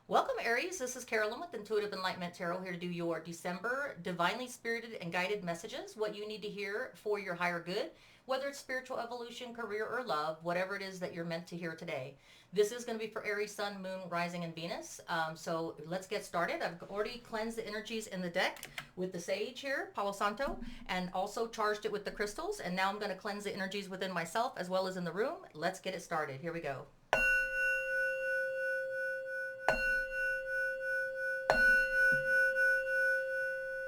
Welcome, Aries. This is Carolyn with Intuitive Enlightenment Tarot, here to do your December divinely spirited and guided messages, what you need to hear for your higher good, whether it's spiritual evolution, career, or love, whatever it is that you're meant to hear today. This is going to be for Aries, Sun, Moon, Rising, and Venus. So let's get started. I've already cleansed the energies in the deck with the sage here, Palo Santo, and also charged it with the crystals. And now I'm going to cleanse the energies within myself as well as in the room. Let's get it started. Here we go.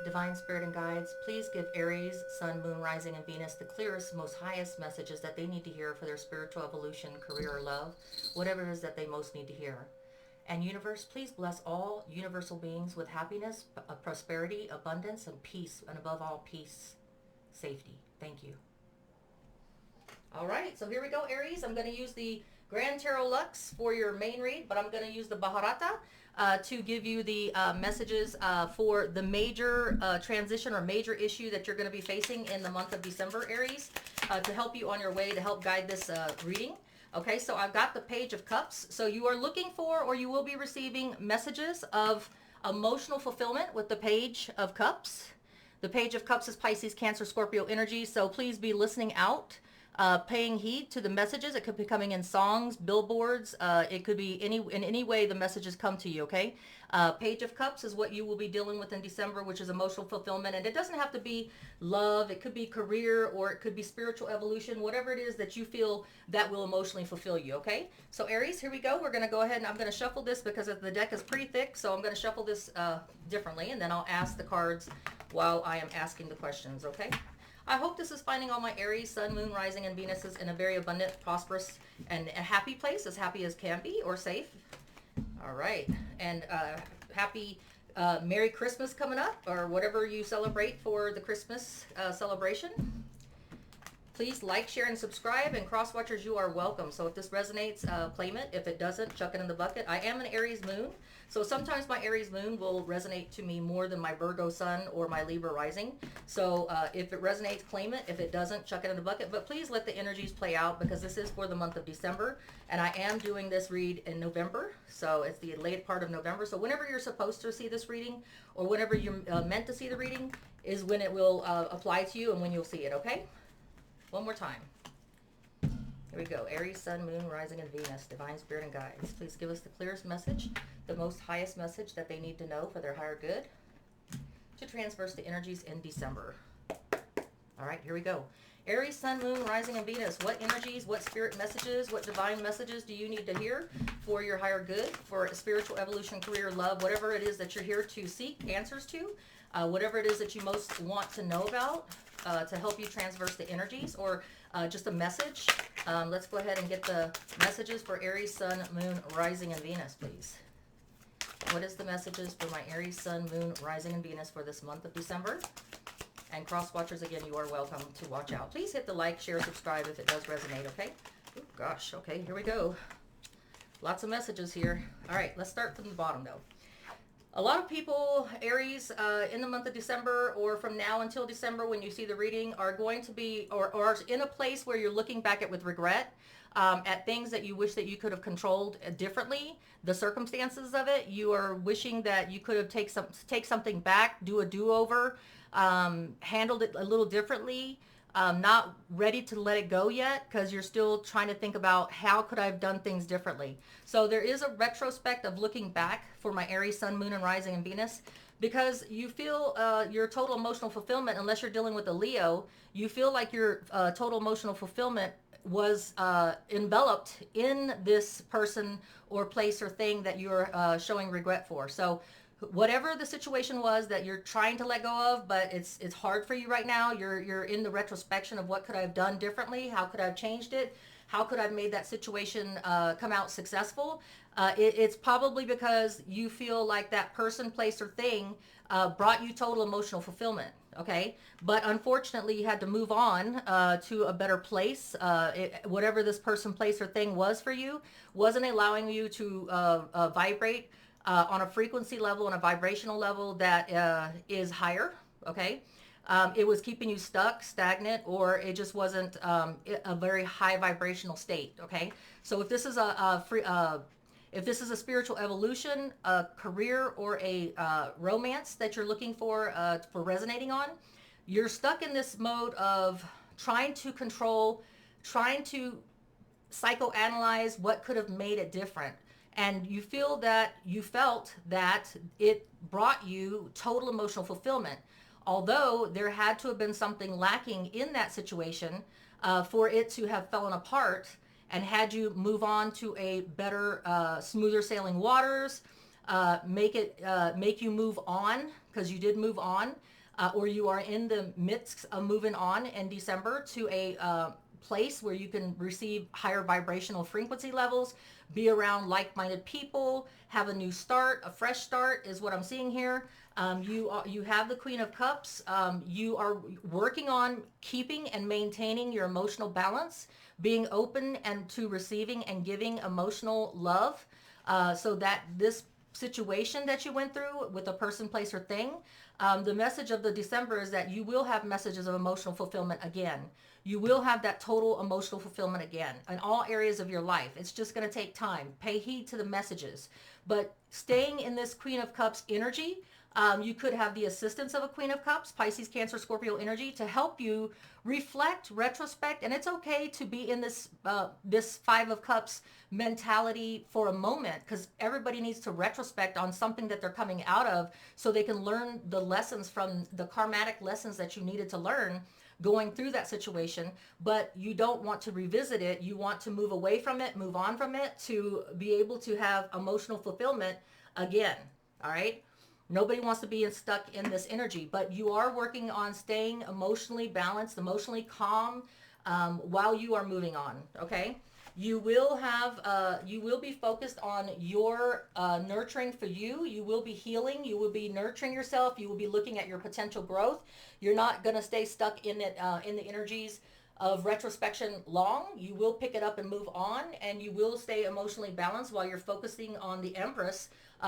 Divine Spirit and guides, please give Aries, Sun, Moon, Rising, and Venus the clearest, most highest messages that they need to hear for their spiritual evolution, career, or love, whatever it is that they most need to hear. And universe, please bless all universal beings with happiness, prosperity, abundance, and peace, and above all, peace, safety. Thank you. All right, so here we go, Aries. I'm going to use the Grand Tarot Lux for your main read, but I'm going to use the Baharata to give you the messages for the major transition or major issue that you're going to be facing in the month of December, Aries, to help you on your way, to help guide this reading. Okay, so I've got the Page of Cups. So you are looking for, or you will be receiving, messages of emotional fulfillment with the Page of Cups. The Page of Cups is Pisces, Cancer, Scorpio energy, so please be listening out. Paying heed to the messages. It could be coming in songs, billboards. It could be in any way the messages come to you, okay? Page of Cups is what you will be dealing with in December, which is emotional fulfillment. And it doesn't have to be love. It could be career, or it could be spiritual evolution, whatever it is that you feel that will emotionally fulfill you, okay? So Aries, here we go. We're going to go ahead and I'm going to shuffle this because the deck is pretty thick. So I'm going to shuffle this differently, and then I'll ask the cards while I am asking the questions, okay? I hope this is finding all my Aries, Sun, Moon, Rising, and Venuses in a very abundant, prosperous, and a happy place, as happy as can be, or safe. All right. And happy Merry Christmas coming up, or whatever you celebrate for the Christmas celebration. Please like, share, and subscribe, and cross-watchers, you are welcome. So if this resonates, claim it. If it doesn't, chuck it in the bucket. I am an Aries moon, so sometimes my Aries moon will resonate to me more than my Virgo sun or my Libra rising. So if it resonates, claim it. If it doesn't, chuck it in the bucket. But please let the energies play out, because this is for the month of December, and I am doing this read in November. So it's the late part of November. So whenever you're supposed to see this reading, or whenever you're meant to see the reading, is when it will apply to you and when you'll see it, okay? One more time. Here we go. Aries, Sun, Moon, Rising, and Venus. Divine Spirit and guides, please give us the clearest message, the most highest message that they need to know for their higher good, to transverse the energies in December. All right, here we go. Aries, Sun, Moon, Rising, and Venus. What energies, what spirit messages, what divine messages do you need to hear for your higher good, for spiritual evolution, career, love, whatever it is that you're here to seek answers to, whatever it is that you most want to know about, to help you transverse the energies, or just a message. Let's go ahead and get the messages for Aries, Sun, Moon, Rising, and Venus, please. What is the messages for my Aries, Sun, Moon, Rising, and Venus for this month of December? And cross-watchers, again, you are welcome to watch out. Please hit the like, share, subscribe if it does resonate, okay? Oh, gosh, okay, here we go. Lots of messages here. All right, let's start from the bottom, though. A lot of people, Aries, in the month of December, or from now until December when you see the reading, are going to be, or are in a place where you're looking back at with regret, at things that you wish that you could have controlled differently, the circumstances of it. You are wishing that you could have take something back, do a do-over, handled it a little differently. Not ready to let it go yet, because you're still trying to think about how could I have done things differently. So there is a retrospect of looking back for my Aries, Sun, Moon, and Rising, and Venus, because you feel your total emotional fulfillment, unless you're dealing with a Leo, you feel like your total emotional fulfillment was enveloped in this person or place or thing that you're showing regret for. So whatever the situation was that you're trying to let go of, but it's hard for you right now, you're in the retrospection of what could I have done differently, how could I have changed it, how could I have made that situation come out successful. It's probably because you feel like that person, place, or thing brought you total emotional fulfillment, okay? But unfortunately, you had to move on to a better place. Whatever this person, place, or thing was for you wasn't allowing you to vibrate on a frequency level, on a vibrational level that is higher, okay? It was keeping you stuck, stagnant, or it just wasn't a very high vibrational state, okay? So if this is If this is a spiritual evolution, a career, or a romance that you're looking for resonating on, you're stuck in this mode of trying to control, trying to psychoanalyze what could have made it different. And you felt that it brought you total emotional fulfillment. Although there had to have been something lacking in that situation for it to have fallen apart, and had you move on to a better, smoother sailing waters, make you move on, because you did move on, or you are in the midst of moving on in December to a place where you can receive higher vibrational frequency levels, be around like-minded people, have a new start, a fresh start is what I'm seeing here. You have the Queen of Cups. You are working on keeping and maintaining your emotional balance, being open and to receiving and giving emotional love, so that this situation that you went through with a person, place, or thing, the message of the December is that you will have messages of emotional fulfillment again. You will have that total emotional fulfillment again in all areas of your life. It's just going to take time. Pay heed to the messages. But staying in this Queen of Cups energy, you could have the assistance of a Queen of Cups, Pisces, Cancer, Scorpio energy to help you reflect, retrospect, and it's okay to be in this Five of Cups mentality for a moment, because everybody needs to retrospect on something that they're coming out of, so they can learn the lessons from the karmatic lessons that you needed to learn going through that situation. But you don't want to revisit it. You want to move away from it, move on from it, to be able to have emotional fulfillment again. All right. Nobody wants to be stuck in this energy, but you are working on staying emotionally balanced, emotionally calm, while you are moving on. Okay. You will be focused on your nurturing for you. You will be healing. You will be nurturing yourself. You will be looking at your potential growth. You're not going to stay stuck in it, in the energies of retrospection long. You will pick it up and move on, and you will stay emotionally balanced while you're focusing on the Empress.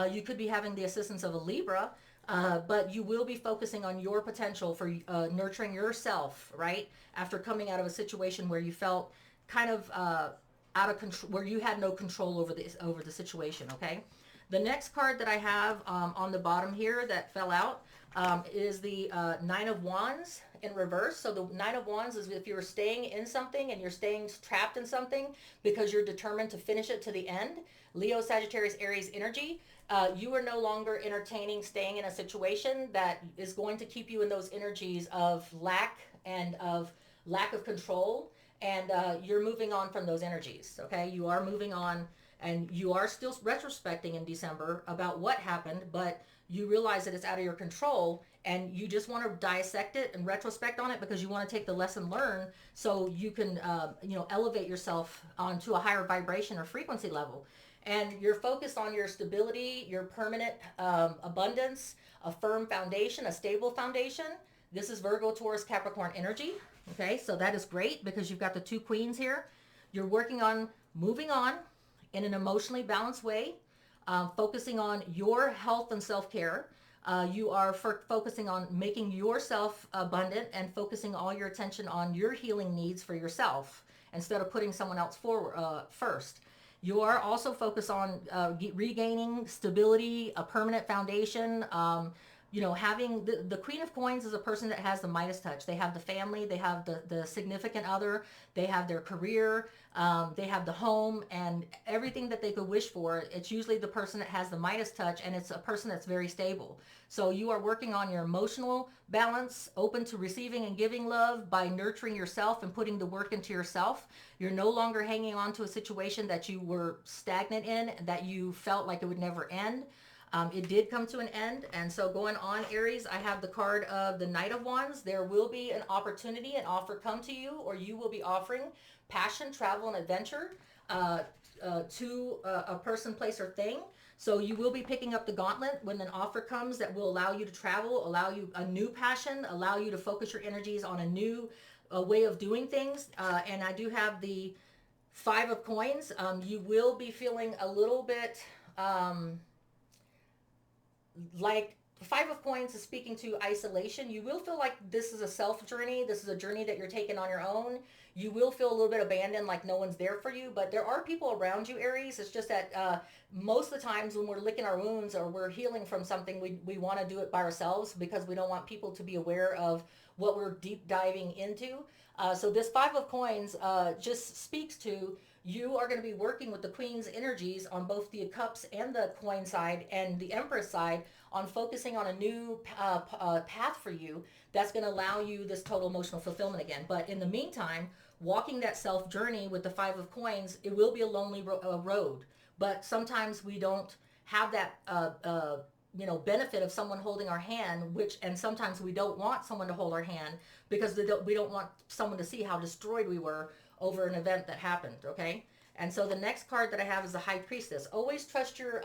You could be having the assistance of a Libra, but you will be focusing on your potential for nurturing yourself, right? After coming out of a situation where you felt kind of out of control, where you had no control over the situation. Okay. The next card that I have on the bottom here that fell out is the Nine of Wands in reverse. So the Nine of Wands is if you're staying in something and you're staying trapped in something because you're determined to finish it to the end. Leo, Sagittarius, Aries energy. You are no longer entertaining staying in a situation that is going to keep you in those energies of lack of control. And you're moving on from those energies, okay? You are moving on, and you are still retrospecting in December about what happened, but you realize that it's out of your control, and you just want to dissect it and retrospect on it because you want to take the lesson learned so you can, elevate yourself onto a higher vibration or frequency level. And you're focused on your stability, your permanent abundance, a firm foundation, a stable foundation. This is Virgo, Taurus, Capricorn energy. Okay, so that is great because you've got the two queens here. You're working on moving on in an emotionally balanced way, focusing on your health and self-care. You are focusing on making yourself abundant and focusing all your attention on your healing needs for yourself instead of putting someone else forward first. You are also focused on regaining stability, a permanent foundation. Having the Queen of Coins is a person that has the Midas touch. They have the family, they have the significant other, they have their career, they have the home, and everything that they could wish for. It's usually the person that has the Midas touch, and it's a person that's very stable. So you are working on your emotional balance, open to receiving and giving love by nurturing yourself and putting the work into yourself. You're no longer hanging on to a situation that you were stagnant in, that you felt like it would never end. It did come to an end. And so going on, Aries, I have the card of the Knight of Wands. There will be an opportunity, an offer come to you, or you will be offering passion, travel, and adventure to a person, place, or thing. So you will be picking up the gauntlet when an offer comes that will allow you to travel, allow you a new passion, allow you to focus your energies on a new way of doing things. And I do have the Five of Coins. You will be feeling a little bit... like Five of Coins is speaking to isolation. You will feel like this is a self journey. This is a journey that you're taking on your own. You will feel a little bit abandoned, like no one's there for you, but there are people around you, Aries. It's just that most of the times when we're licking our wounds or we're healing from something, we want to do it by ourselves because we don't want people to be aware of what we're deep diving into. So this Five of Coins just speaks to you are going to be working with the Queen's energies on both the Cups and the Coin side and the Empress side on focusing on a new path for you that's going to allow you this total emotional fulfillment again. But in the meantime, walking that self journey with the Five of Coins, it will be a lonely road. But sometimes we don't have that benefit of someone holding our hand, and sometimes we don't want someone to hold our hand because we don't want someone to see how destroyed we were over an event that happened. Okay. And so the next card that I have is the High Priestess. Always trust your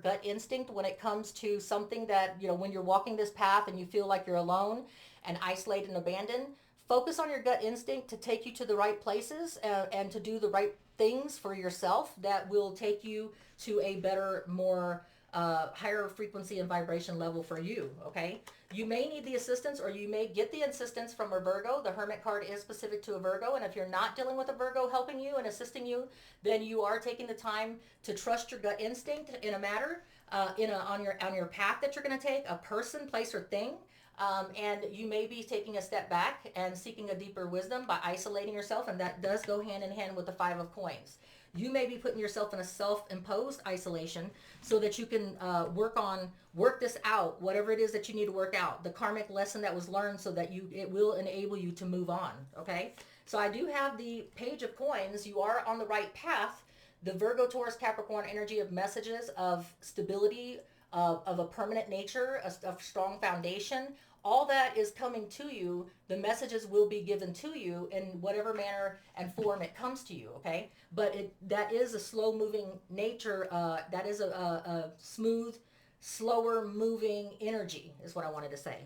gut instinct when it comes to something that, when you're walking this path and you feel like you're alone and isolated and abandoned. Focus on your gut instinct to take you to the right places and to do the right things for yourself that will take you to a better, more higher frequency and vibration level for you. Okay. You may need the assistance, or you may get the assistance from a Virgo. The Hermit card is specific to a Virgo, and if you're not dealing with a Virgo helping you and assisting you, then you are taking the time to trust your gut instinct in a matter, on your path that you're going to take, a person, place, or thing. And you may be taking a step back and seeking a deeper wisdom by isolating yourself, and that does go hand in hand with the Five of Coins. You may be putting yourself in a self-imposed isolation so that you can work this out, whatever it is that you need to work out, the karmic lesson that was learned, so that it will enable you to move on. Okay. So I do have the Page of Coins. You are on the right path. The Virgo, Taurus, Capricorn energy of messages of stability, of a permanent nature, a strong foundation. All that is coming to you. The messages will be given to you in whatever manner and form it comes to you. Okay. But that is a slow moving nature. That is a smooth, slower moving energy is what I wanted to say.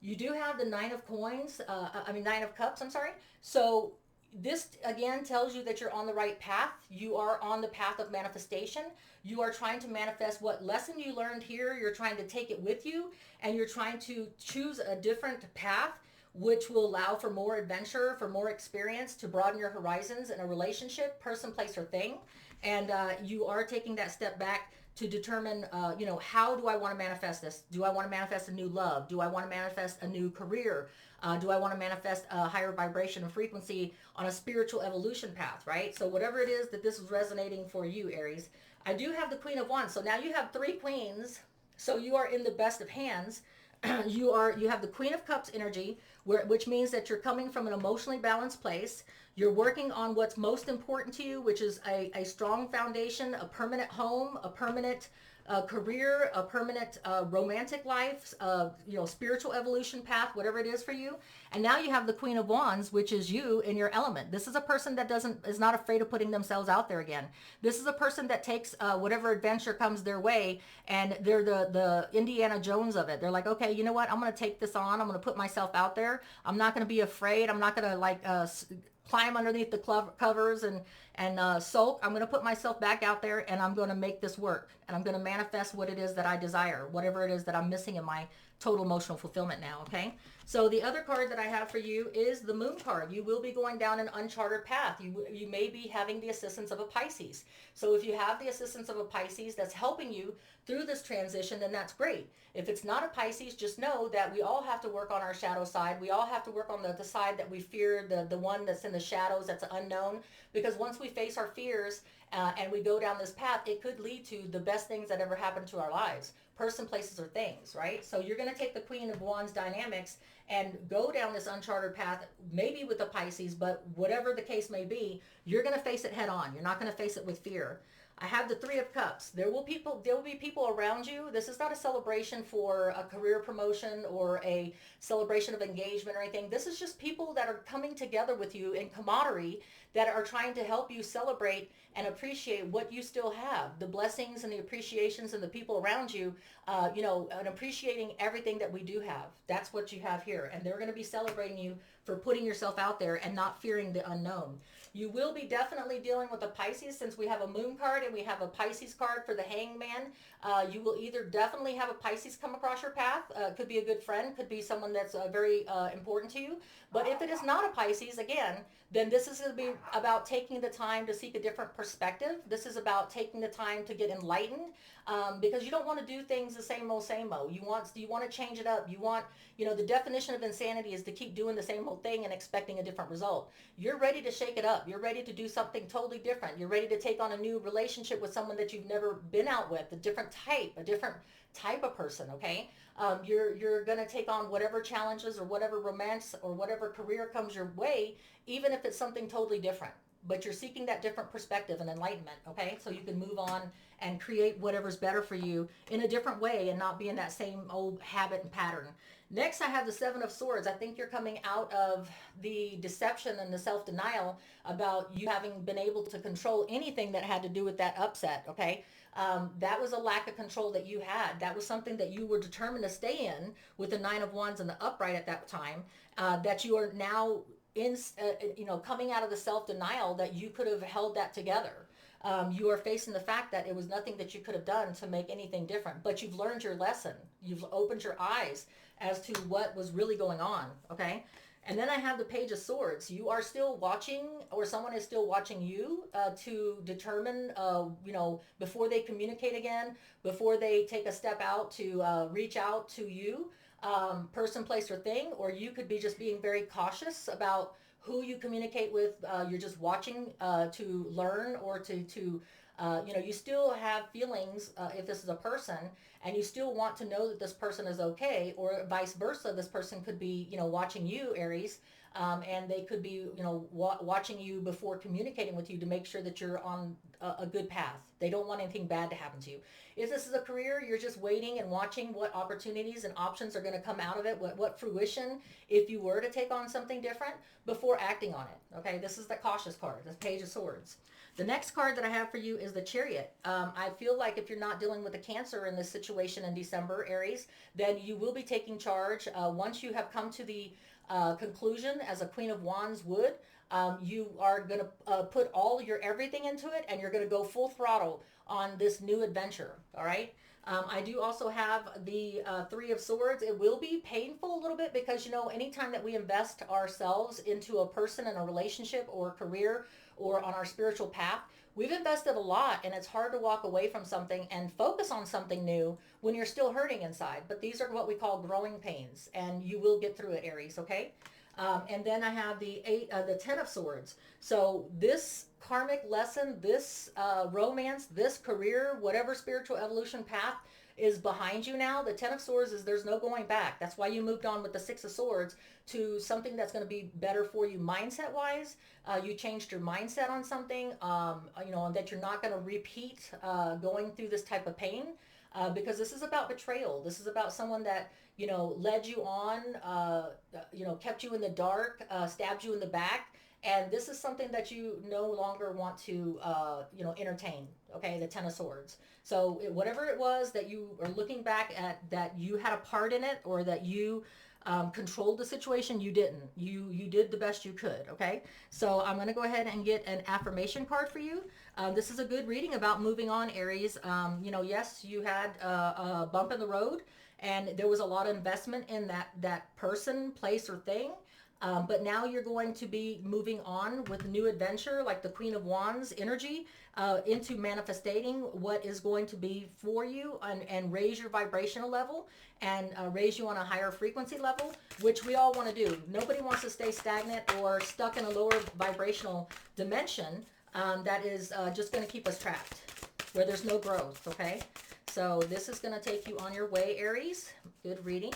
You do have the Nine of Cups, I'm sorry. So this again tells you that you're on the right path. You are on the path of manifestation. You are trying to manifest what lesson you learned here. You're trying to take it with you, and you're trying to choose a different path which will allow for more adventure, for more experience, to broaden your horizons in a relationship, person, place, or thing. And you are taking that step back to determine, how do I want to manifest this? Do I want to manifest a new love? Do I want to manifest a new career? Do I want to manifest a higher vibration and frequency on a spiritual evolution path, right? So whatever it is that this is resonating for you, Aries. I do have the Queen of Wands. So now you have three queens. So you are in the best of hands. You have the Queen of Cups energy, which means that you're coming from an emotionally balanced place. You're working on what's most important to you, which is a strong foundation, a permanent home, a permanent career, a permanent romantic life, spiritual evolution path, whatever it is for you. And now you have the Queen of Wands, which is you in your element. This is a person that is not afraid of putting themselves out there again. This is a person that takes whatever adventure comes their way, and they're the Indiana Jones of it. They're like, okay, you know what? I'm going to take this on. I'm going to put myself out there. I'm not going to be afraid. I'm not going to climb underneath the covers and sulk. I'm going to put myself back out there, and I'm going to make this work, and I'm going to manifest what it is that I desire, whatever it is that I'm missing in my total emotional fulfillment now. Okay. So the other card that I have for you is the Moon card. You will be going down an uncharted path. You may be having the assistance of a Pisces. So if you have the assistance of a Pisces that's helping you through this transition, then that's great. If it's not a Pisces, just know that we all have to work on our shadow side. We all have to work on the side that we fear, the one that's in the shadows, that's unknown. Because once we face our fears and we go down this path, it could lead to the best things that ever happened to our lives. Person, places, or things, right? So you're going to take the Queen of Wands dynamics and go down this uncharted path, maybe with the Pisces, but whatever the case may be, you're going to face it head on. You're not going to face it with fear. I have the Three of Cups. There will be people around you. This is not a celebration for a career promotion or a celebration of engagement or anything. This is just people that are coming together with you in camaraderie that are trying to help you celebrate and appreciate what you still have, the blessings and the appreciations and the people around you, and appreciating everything that we do have. That's what you have here. And they're going to be celebrating you for putting yourself out there and not fearing the unknown. You will be definitely dealing with a Pisces, since we have a moon card and we have a Pisces card for the hangman. You will either definitely have a Pisces come across your path. Could be a good friend, could be someone that's very important to you. But if it is not a Pisces, again, then this is going to be about taking the time to seek a different perspective. This is about taking the time to get enlightened, because you don't want to do things the same old, same old. You want to change it up. You want, the definition of insanity is to keep doing the same old thing and expecting a different result. You're ready to shake it up. You're ready to do something totally different. You're ready to take on a new relationship with someone that you've never been out with, a different type of person, okay? You're going to take on whatever challenges or whatever romance or whatever career comes your way, even if it's something totally different. But you're seeking that different perspective and enlightenment, okay? So you can move on and create whatever's better for you in a different way and not be in that same old habit and pattern. Next, I have the Seven of Swords. I think you're coming out of the deception and the self-denial about you having been able to control anything that had to do with that upset, okay? That was a lack of control that you had. That was something that you were determined to stay in with the Nine of Wands and the upright at that time, that you are now coming out of the self-denial that you could have held that together. You are facing the fact that it was nothing that you could have done to make anything different, but you've learned your lesson. You've opened your eyes as to what was really going on, okay? And then I have the Page of Swords. You are still watching, or someone is still watching you to determine, before they communicate again, before they take a step out to reach out to you, person, place, or thing. Or you could be just being very cautious about who you communicate with. You're just watching to learn, or you still have feelings if this is a person, and you still want to know that this person is okay, or vice versa. This person could be, watching you, Aries, and they could be, watching you before communicating with you to make sure that you're on a good path. They don't want anything bad to happen to you. If this is a career, you're just waiting and watching what opportunities and options are going to come out of it, what fruition, if you were to take on something different, before acting on it. Okay, this is the cautious card, the Page of Swords. The next card that I have for you is the Chariot. I feel like if you're not dealing with a Cancer in this situation in December, Aries, then you will be taking charge. Once you have come to the conclusion, as a Queen of Wands would, you are going to put all your everything into it, and you're going to go full throttle on this new adventure, all right? I do also have the Three of Swords. It will be painful a little bit because, anytime that we invest ourselves into a person and a relationship or a career or on our spiritual path, we've invested a lot, and it's hard to walk away from something and focus on something new when you're still hurting inside. But these are what we call growing pains, and you will get through it, Aries, okay? And then I have the Ten of Swords. So this karmic lesson, this romance, this career, whatever spiritual evolution path is behind you now. The Ten of Swords is there's no going back. That's why you moved on with the Six of Swords to something that's going to be better for you mindset-wise. You changed your mindset on something, that you're not going to repeat going through this type of pain. Because this is about betrayal. This is about someone that, led you on, kept you in the dark, stabbed you in the back. And this is something that you no longer want to, entertain, okay, the Ten of Swords. So whatever it was that you are looking back at, that you had a part in it, or that you controlled the situation, you didn't. You did the best you could, okay? So I'm going to go ahead and get an affirmation card for you. This is a good reading about moving on, Aries. Yes, you had a bump in the road, and there was a lot of investment in that person, place, or thing. But now you're going to be moving on with new adventure, like the Queen of Wands energy, into manifesting what is going to be for you, and raise your vibrational level, and raise you on a higher frequency level, which we all want to do. Nobody wants to stay stagnant or stuck in a lower vibrational dimension that is just going to keep us trapped, where there's no growth, okay? So this is going to take you on your way, Aries. Good reading.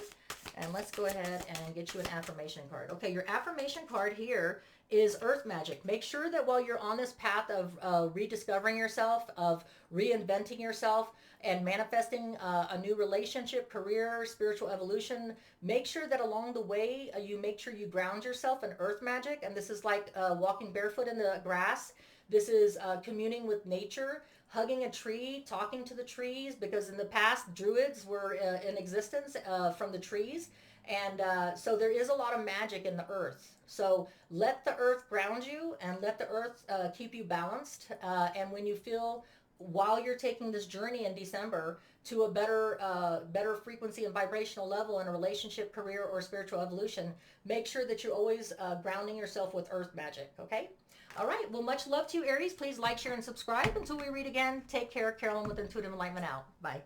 And let's go ahead and get you an affirmation card. Okay, your affirmation card here is earth magic. Make sure that while you're on this path of rediscovering yourself, of reinventing yourself, and manifesting a new relationship, career, spiritual evolution, make sure that along the way you make sure you ground yourself in earth magic. And this is like walking barefoot in the grass. This is communing with nature, hugging a tree, talking to the trees, because in the past druids were in existence from the trees. And so there is a lot of magic in the earth. So let the earth ground you and let the earth keep you balanced. And when you feel, while you're taking this journey in December to a better frequency and vibrational level in a relationship, career, or spiritual evolution, make sure that you're always grounding yourself with earth magic, okay? All right, well, much love to you, Aries. Please like, share, and subscribe. Until we read again, take care. Carolyn with Intuitive Enlightenment out. Bye.